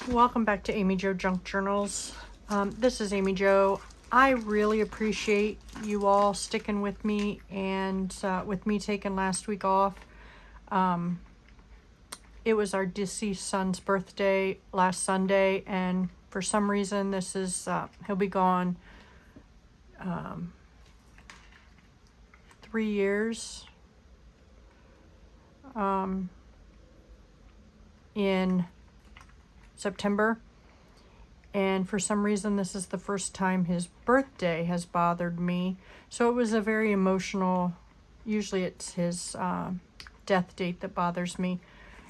Welcome back to Amy Jo Junk Journals. This is Amy Jo. I really appreciate you all sticking with me and with me taking last week off. It was our deceased son's birthday last Sunday, and for some reason this is he'll be gone 3 years in September, and for some reason this is the first time his birthday has bothered me, so it was a very emotional. Usually it's his death date that bothers me,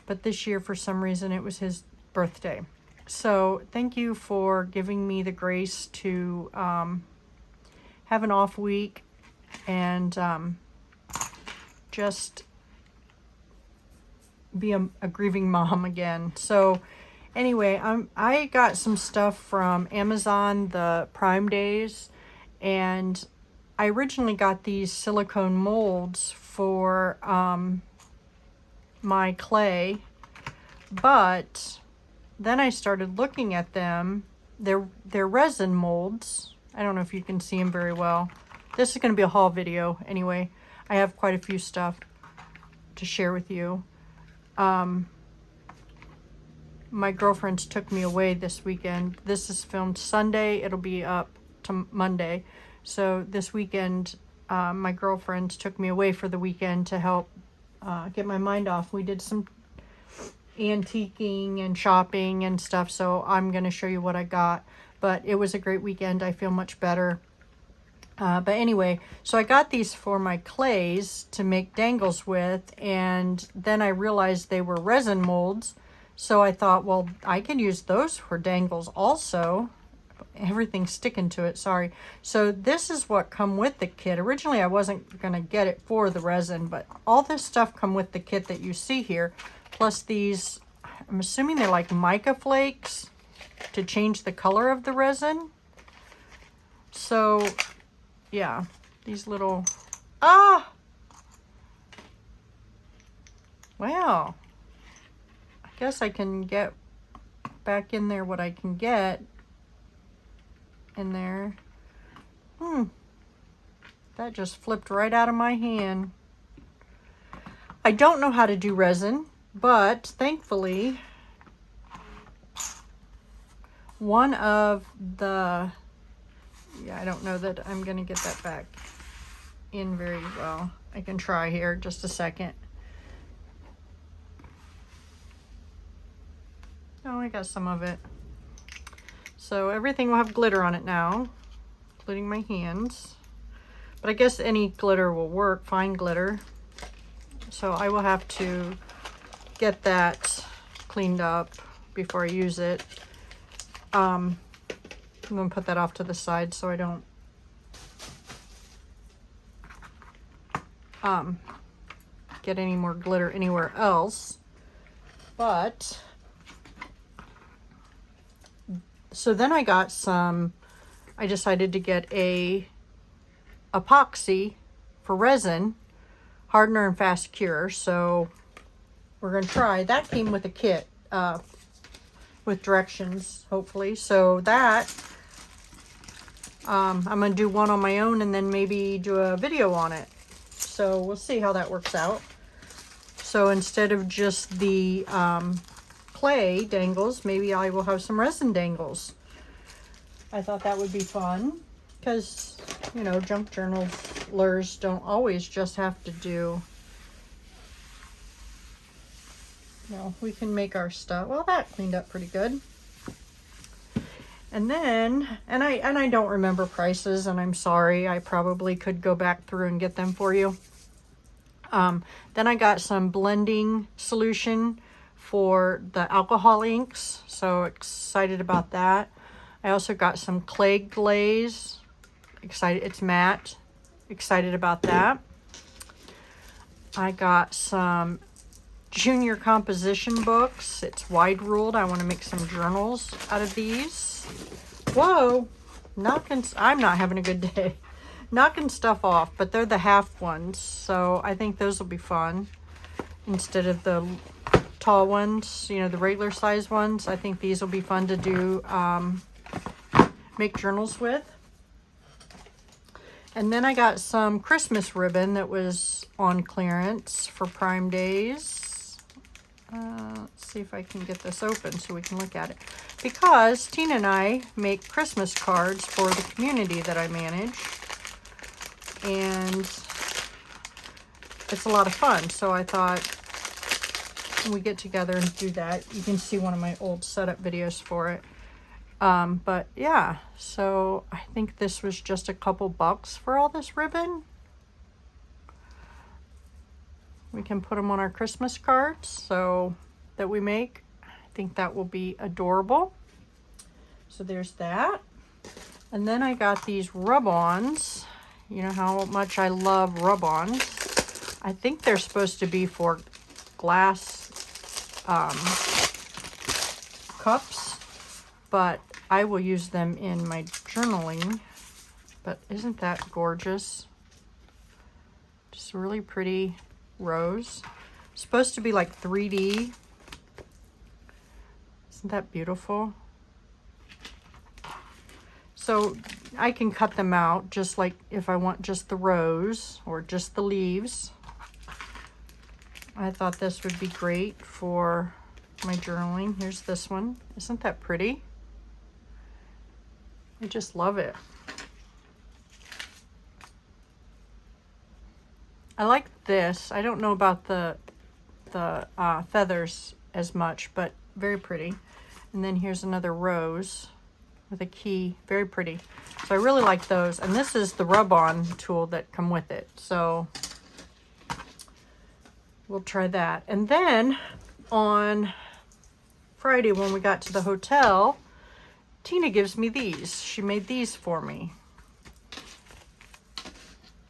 but this year for some reason it was his birthday. So thank you for giving me the grace to have an off week and just be a grieving mom again. So anyway, I got some stuff from Amazon the Prime Days, and I originally got these silicone molds for my clay, but then I started looking at them. They're resin molds. I don't know if you can see them very well. This is going to be a haul video anyway. I have quite a few stuff to share with you. My girlfriends took me away this weekend. This is filmed Sunday. It'll be up to Monday. So this weekend, my girlfriends took me away for the weekend to help get my mind off. We did some antiquing and shopping and stuff, so I'm going to show you what I got. But it was a great weekend. I feel much better. But anyway, so I got these for my clays to make dangles with, and then I realized they were resin molds. So I thought, well, I can use those for dangles also. Everything's sticking to it, sorry. So this is what come with the kit. Originally, I wasn't going to get it for the resin, but all this stuff come with the kit that you see here. Plus these, I'm assuming they're like mica flakes to change the color of the resin. So, yeah, these little, wow. I guess I can get back in there what I can get in there. That just flipped right out of my hand. I don't know how to do resin, but thankfully one of the, I don't know that I'm gonna get that back in very well. I can try here just a second. Oh, I got some of it. So everything will have glitter on it now, including my hands. But I guess any glitter will work, fine glitter. So I will have to get that cleaned up before I use it. I'm going to put that off to the side so I don't get any more glitter anywhere else. But so then I got some, I decided to get a epoxy for resin, hardener and fast cure. So we're going to try. That came with a kit with directions, hopefully. So that, I'm going to do one on my own and then maybe do a video on it. So we'll see how that works out. So instead of just the clay dangles, maybe I will have some resin dangles. I thought that would be fun because, you know, junk journalers don't always just have to do, you know, we can make our stuff. Well, that cleaned up pretty good. And then, and I don't remember prices, and I'm sorry, I probably could go back through and get them for you. Then I got some blending solution for the alcohol inks, so excited about that. I also got some clay glaze, excited, it's matte, excited about that. I got some junior composition books. It's wide ruled. I want to make some journals out of these. Whoa, I'm not having a good day. Knocking stuff off, but they're the half ones, so I think those will be fun instead of the tall ones, you know, the regular size ones. I think these will be fun to do, make journals with. And then I got some Christmas ribbon that was on clearance for Prime Days. Let's see if I can get this open so we can look at it. Because Tina and I make Christmas cards for the community that I manage. And it's a lot of fun. So I thought we get together and do that. You can see one of my old setup videos for it. But yeah, so I think this was just a couple bucks for all this ribbon. We can put them on our Christmas cards so that we make. I think that will be adorable. So there's that. And then I got these rub-ons. You know how much I love rub-ons. I think they're supposed to be for glass cups, but I will use them in my journaling. But isn't that gorgeous? Just a really pretty rose. Supposed to be like 3D. Isn't that beautiful? So I can cut them out just like if I want just the rose or just the leaves. I thought this would be great for my journaling. Here's this one. Isn't that pretty? I just love it. I like this. I don't know about the feathers as much, but very pretty. And then here's another rose with a key. Very pretty. So I really like those. And this is the rub-on tool that come with it. So we'll try that. And then on Friday when we got to the hotel, Tina gives me these. She made these for me.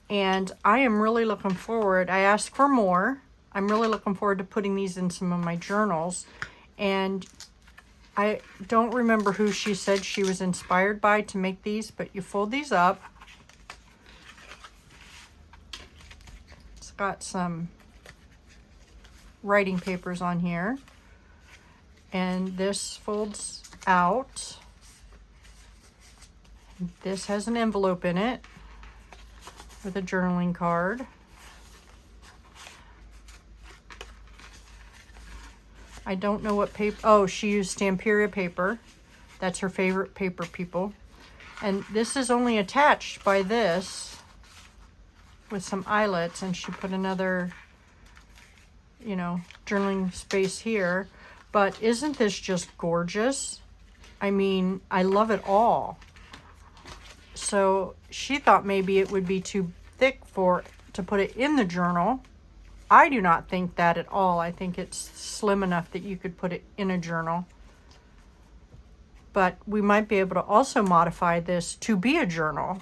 And I am really looking forward. I asked for more. I'm really looking forward to putting these in some of my journals. And I don't remember who she said she was inspired by to make these, but you fold these up. It's got some writing papers on here. And this folds out. This has an envelope in it with a journaling card. I don't know what paper. Oh, she used Stamperia paper. That's her favorite paper, people. And this is only attached by this with some eyelets, and she put another, you know, journaling space here. But isn't this just gorgeous? I mean, I love it all. So she thought maybe it would be too thick to put it in the journal. I do not think that at all. I think it's slim enough that you could put it in a journal. But we might be able to also modify this to be a journal.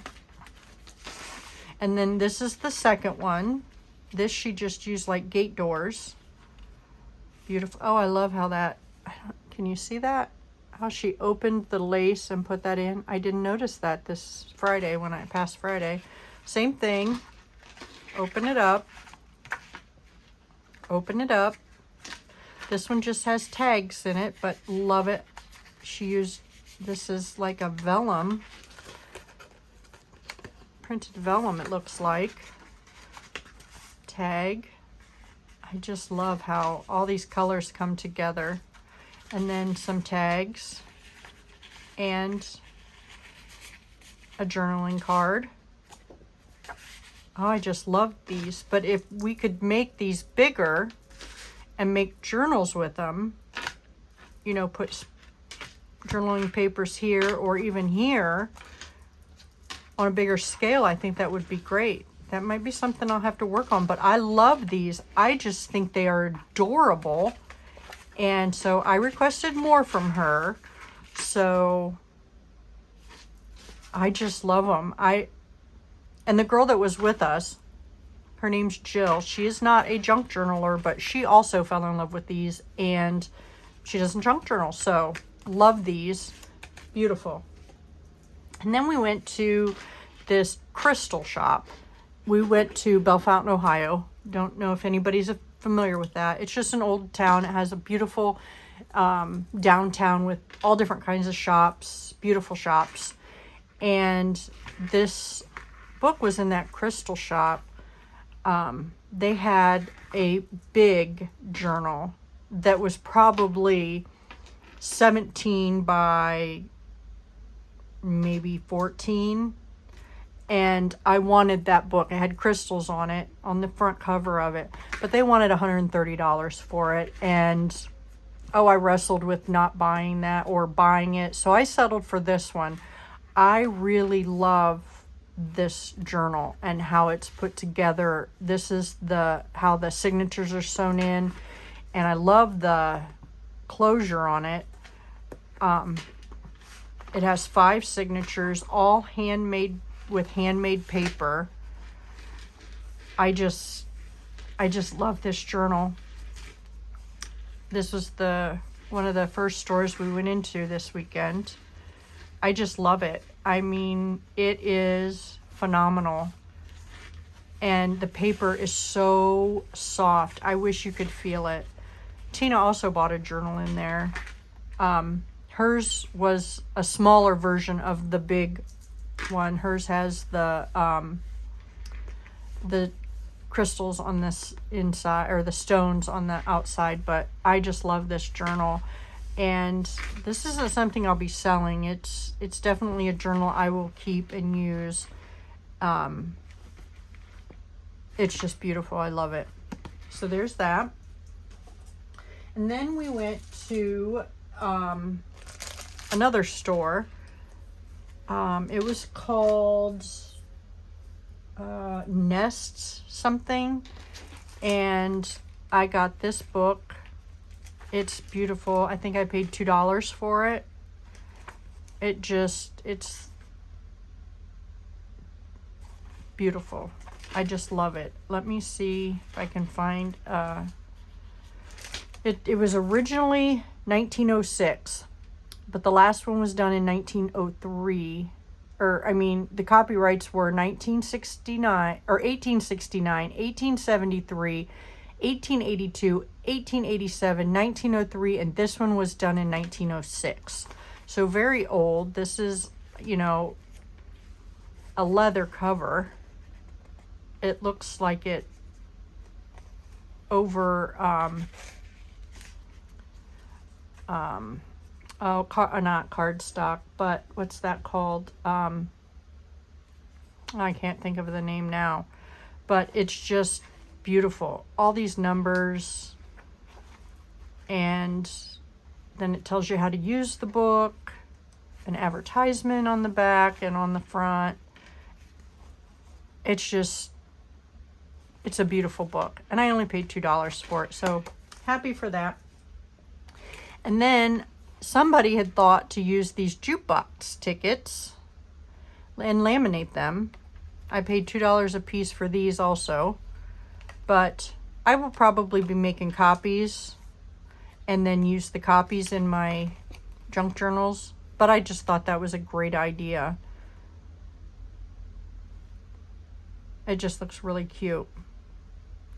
And then this is the second one. This she just used like gate doors. Beautiful. Oh, I love how that, can you see that? How she opened the lace and put that in. I didn't notice that this Friday when I passed Friday. Same thing. Open it up. Open it up. This one just has tags in it, but love it. She used, this is like a vellum. Printed vellum, it looks like. Tag. I just love how all these colors come together. And then some tags and a journaling card. Oh, I just love these. But if we could make these bigger and make journals with them, you know, put journaling papers here or even here on a bigger scale, I think that would be great. That might be something I'll have to work on, but I love these. I just think they are adorable. And so I requested more from her. So I just love them. And the girl that was with us, her name's Jill. She is not a junk journaler, but she also fell in love with these, and she doesn't junk journal. So love these. Beautiful. And then we went to this crystal shop. We went to Bellefontaine, Ohio. Don't know if anybody's familiar with that. It's just an old town. It has a beautiful downtown with all different kinds of shops, beautiful shops. And this book was in that crystal shop. They had a big journal that was probably 17 by maybe 14. And I wanted that book. It had crystals on it, on the front cover of it. But they wanted $130 for it. And, oh, I wrestled with not buying that or buying it. So I settled for this one. I really love this journal and how it's put together. This is how the signatures are sewn in. And I love the closure on it. It has 5 signatures, all handmade with handmade paper. I just love this journal. This was one of the first stores we went into this weekend. I just love it. I mean, it is phenomenal. And the paper is so soft. I wish you could feel it. Tina also bought a journal in there. Hers was a smaller version of the big one. Hers has the crystals on this inside, or the stones on the outside, but I just love this journal. And this isn't something I'll be selling. It's definitely a journal I will keep and use. It's just beautiful. I love it. So there's that. And then we went to another store. It was called Nests something. And I got this book. It's beautiful. I think I paid $2 for it. It's beautiful. I just love it. Let me see if I can find, it was originally 1906, but the last one was done in 1903. The copyrights were 1969 or 1869, 1873, 1882, 1887, 1903, and this one was done in 1906. So very old. This is, a leather cover. It looks like it over, not cardstock, but what's that called? I can't think of the name now, but it's just beautiful. All these numbers, and then it tells you how to use the book, an advertisement on the back and on the front. It's a beautiful book, and I only paid $2 for it, so happy for that. And then somebody had thought to use these jukebox tickets and laminate them. I paid $2 a piece for these also, but I will probably be making copies and then use the copies in my junk journals. But I just thought that was a great idea. It just looks really cute.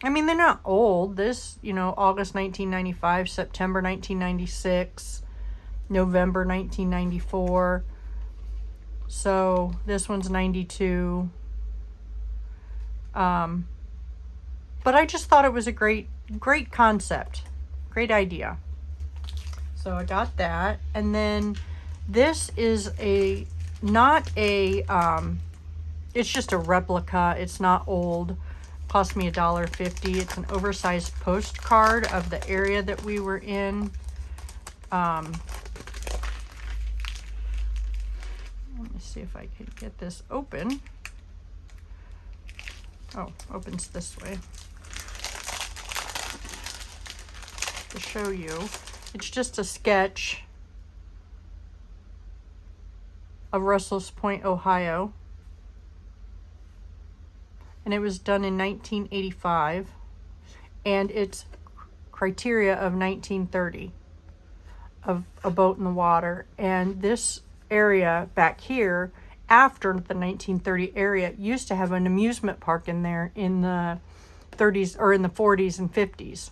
I mean, they're not old. This, August 1995, September 1996, November 1994. So this one's 92. But I just thought it was a great concept. Great idea. So I got that. And then this is it's just a replica. It's not old. Cost me $1.50. It's an oversized postcard of the area that we were in. Let me see if I can get this open. Oh, opens this way. To show you. It's just a sketch of Russells Point, Ohio. And it was done in 1985, and it's criteria of 1930 of a boat in the water. And this area back here, after the 1930 area, used to have an amusement park in there in the 30s or in the 40s and 50s.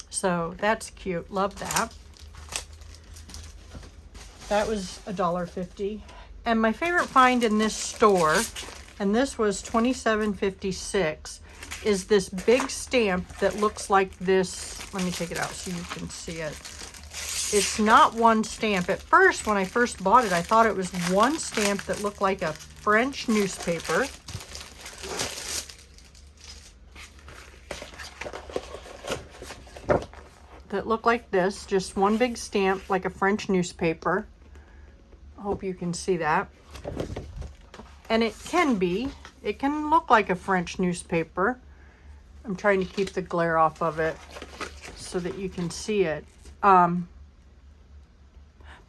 So that's cute. Love that. That was $1.50. And my favorite find in this store, and this was $27.56, is this big stamp that looks like this. Let me take it out so you can see it. It's not one stamp. At first, when I first bought it, I thought it was one stamp that looked like a French newspaper. That looked like this, just one big stamp like a French newspaper. I hope you can see that. And it can look like a French newspaper. I'm trying to keep the glare off of it so that you can see it. But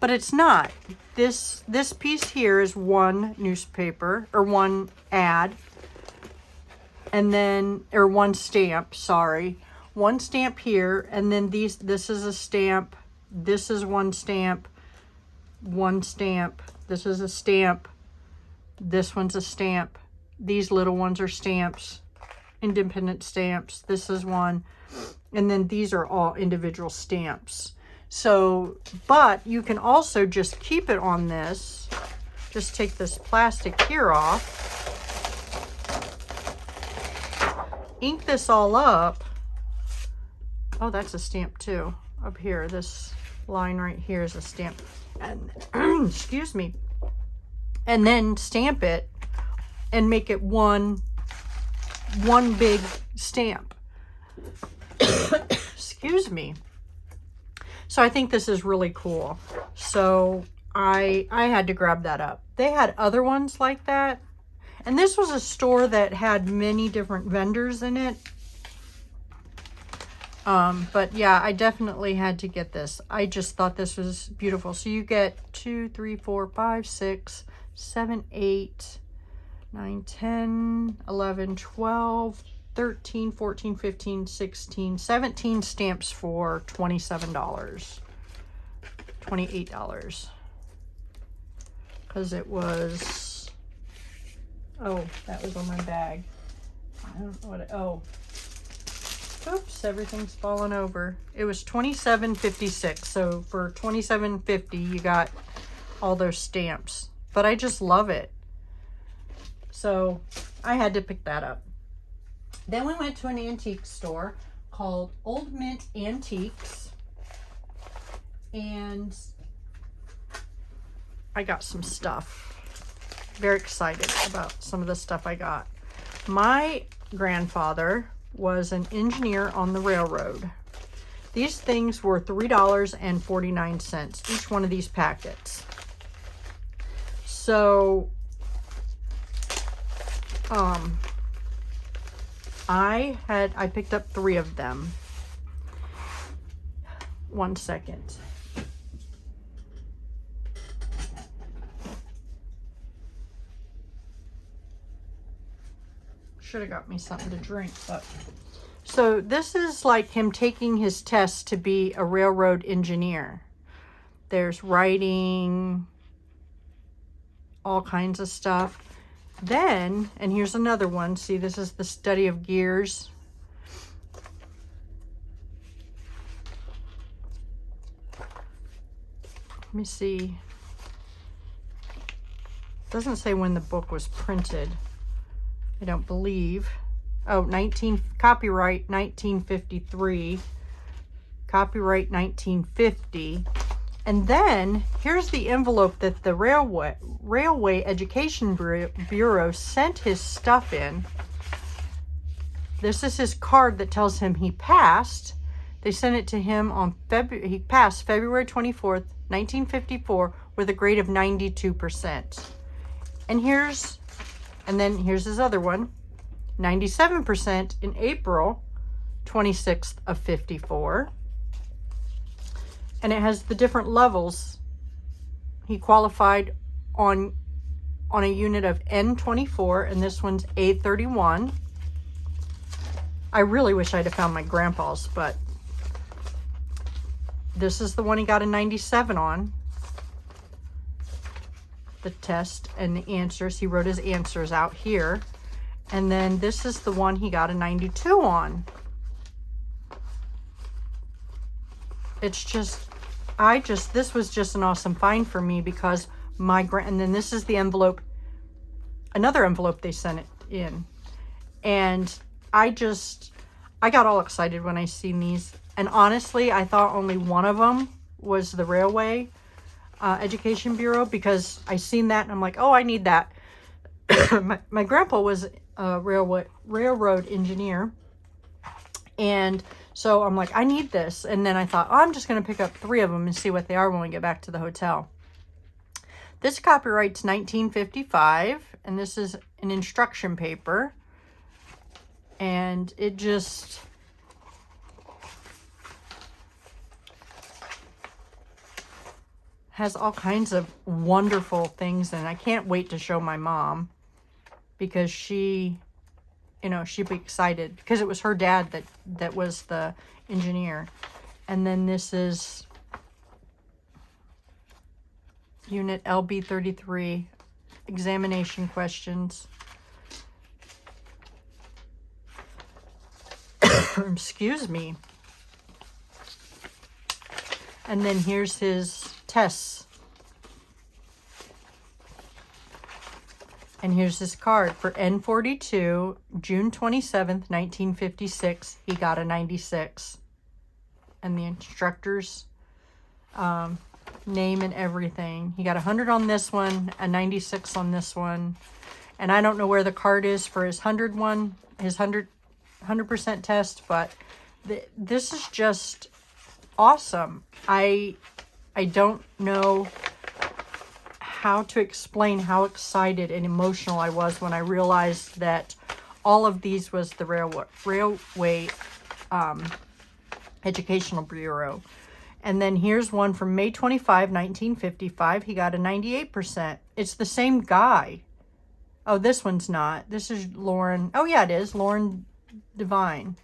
it's not. This piece here is one newspaper, or one ad, and then, or one stamp, sorry. One stamp here, and then this is a stamp, this is one stamp, this is a stamp, this one's a stamp, these little ones are stamps, independent stamps, this is one, and then these are all individual stamps. So, but you can also just keep it on this, just take this plastic here off, ink this all up. Oh, that's a stamp too. Up here, this line right here is a stamp. And excuse me. And then stamp it and make it one big stamp. Excuse me. So I think this is really cool. So I had to grab that up. They had other ones like that. And this was a store that had many different vendors in it. But yeah, I definitely had to get this. I just thought this was beautiful. So you get 2, 3, 4, 5, 6, 7, 8, 9, 10, 11, 12, 13, 14, 15, 16, 17 stamps for $27. $28. Because it was, oh, that was on my bag. I don't know what it, oh. Oops, everything's fallen over. It was $27.56. So for $27.50, you got all those stamps. But I just love it. So I had to pick that up. Then we went to an antique store called Old Mint Antiques. And I got some stuff. Very excited about some of the stuff I got. My grandfather was an engineer on the railroad. These things were $3.49, each one of these packets. So, I picked up 3 of them. 1 second. Should have got me something to drink, but so this is like him taking his test to be a railroad engineer. There's writing, all kinds of stuff. Then, and here's another one. See, this is the study of gears. Let me see. It doesn't say when the book was printed. I don't believe. Oh, copyright 1953. Copyright 1950. And then here's the envelope that the Railway Education Bureau sent his stuff in. This is his card that tells him he passed. They sent it to him on he passed February 24th, 1954 with a grade of 92%. And then here's his other one, 97% in April 26th of 54. And it has the different levels. He qualified on a unit of N24, and this one's A31. I really wish I'd have found my grandpa's, but this is the one he got a 97 on. The test and the answers. He wrote his answers out here. And then this is the one he got a 92 on. It's just, this was just an awesome find for me because and then this is the envelope, another envelope they sent it in. And I got all excited when I seen these. And honestly, I thought only one of them was the Railway Education Bureau, because I seen that and I'm like, oh, I need that. my grandpa was a railroad engineer. And so I'm like, I need this. And then I thought, oh, I'm just going to pick up 3 of them and see what they are when we get back to the hotel. This copyright's 1955, and this is an instruction paper. And it just... has all kinds of wonderful things, and I can't wait to show my mom, because she, you know, she'd be excited because it was her dad that was the engineer. And then this is Unit LB33 examination questions. Excuse me. And then here's his tests. And here's his card for N42, June 27th, 1956. He got a 96. And the instructor's name and everything. He got 100 on this one, a 96 on this one. And I don't know where the card is for his 100 one, his 100% test, but this is just awesome. I don't know how to explain how excited and emotional I was when I realized that all of these was the Railway Educational Bureau. And then here's one from May 25, 1955. He got a 98%. It's the same guy. Oh, this one's not. This is Lauren. Oh, yeah, it is. Lauren Devine.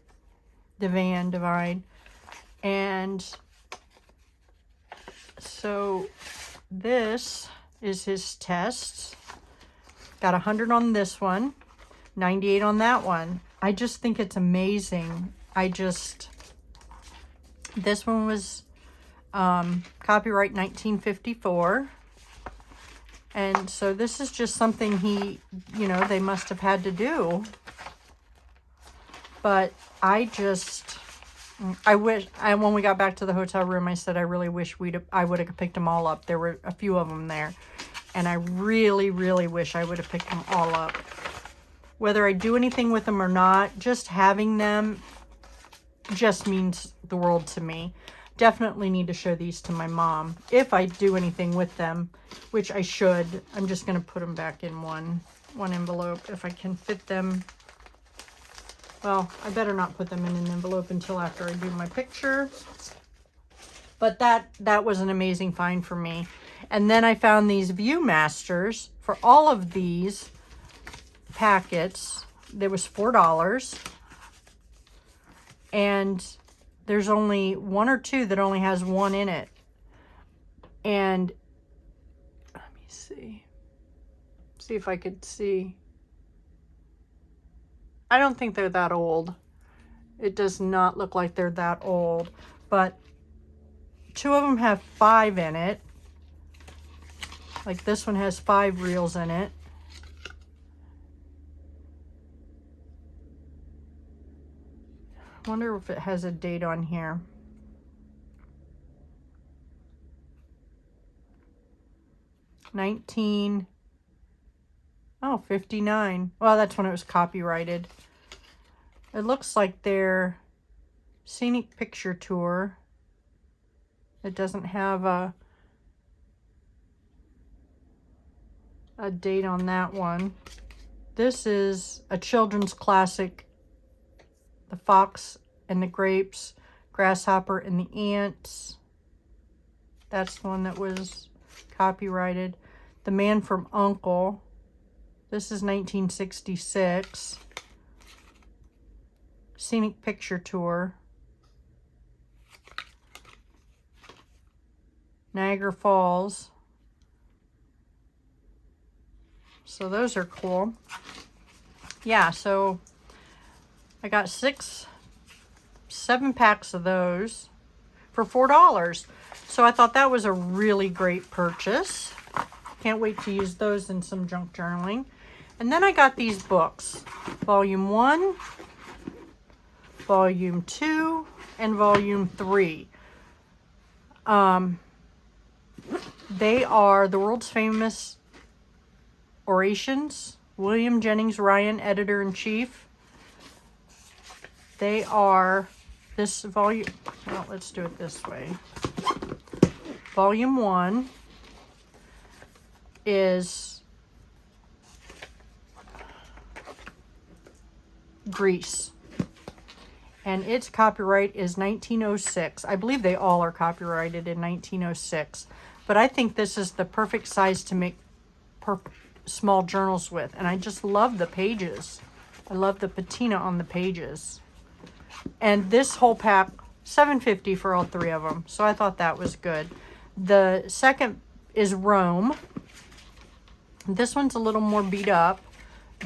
And so this is his test. Got 100 on this one, 98 on that one. I just think it's amazing. This one was copyright 1954. And so this is just something they must have had to do. But when we got back to the hotel room, I said I really wish I would have picked them all up. There were a few of them there. And I really, really wish I would have picked them all up. Whether I do anything with them or not, just having them just means the world to me. Definitely need to show these to my mom if I do anything with them, which I should. I'm just going to put them back in one envelope if I can fit them. Well, I better not put them in an envelope until after I do my picture. But that was an amazing find for me. And then I found these Viewmasters for all of these packets. There was $4. And there's only 1 or 2 that only has 1 in it. And let me see. See if I could see. I don't think they're that old. It does not look like they're that old. But 2 of them have 5 in it. Like this one has 5 reels in it. I wonder if it has a date on here. Oh, 59. Well, that's when it was copyrighted. It looks like their scenic picture tour. It doesn't have a date on that one. This is a children's classic. The Fox and the Grapes, Grasshopper and the Ants. That's the one that was copyrighted. The Man from U.N.C.L.E. This is 1966. Scenic Picture Tour. Niagara Falls. So those are cool. yeah, so I got 7 packs of those for $4. So I thought that was a really great purchase. Can't wait to use those in some junk journaling. And then I got these books, Volume 1, Volume 2, and Volume 3. They are the world's famous orations. William Jennings Ryan, editor-in-chief. They are this volume. Well, let's do it this way. Volume 1 is Greece. And its copyright is 1906. I believe they all are copyrighted in 1906. But I think this is the perfect size to make small journals with. And I just love the pages. I love the patina on the pages. And this whole pack, $7.50 for all 3 of them. So I thought that was good. The second is Rome. This one's a little more beat up,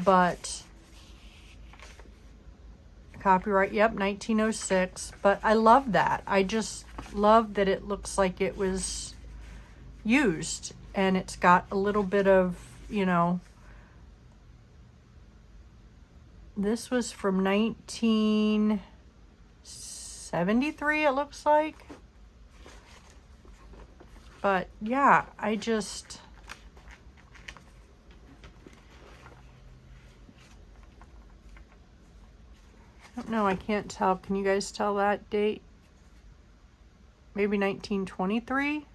but copyright, yep, 1906. But I love that. I just love that it looks like it was used. And it's got a little bit of, you know, this was from 1973, it looks like. But yeah, I just... I don't know, I can't tell. Can you guys tell that date? Maybe 1923?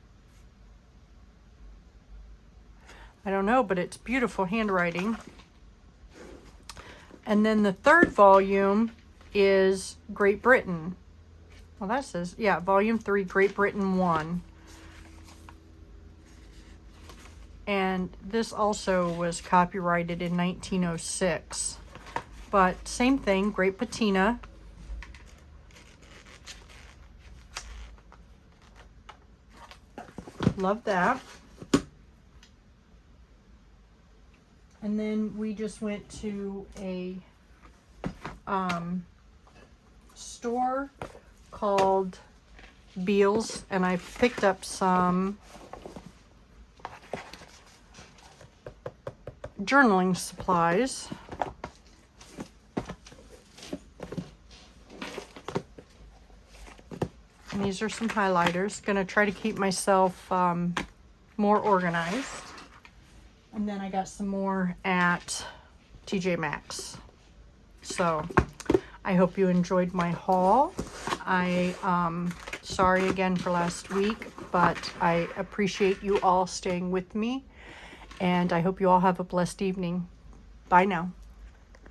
I don't know, but it's beautiful handwriting. And then the third volume is Great Britain. Well, that says, yeah, Volume 3, Great Britain 1. And this also was copyrighted in 1906. But same thing, great patina. Love that. And then we just went to a store called Beals, and I picked up some journaling supplies. And these are some highlighters. Gonna try to keep myself more organized. And then I got some more at TJ Maxx. So I hope you enjoyed my haul. Sorry again for last week, but I appreciate you all staying with me. And I hope you all have a blessed evening. Bye now.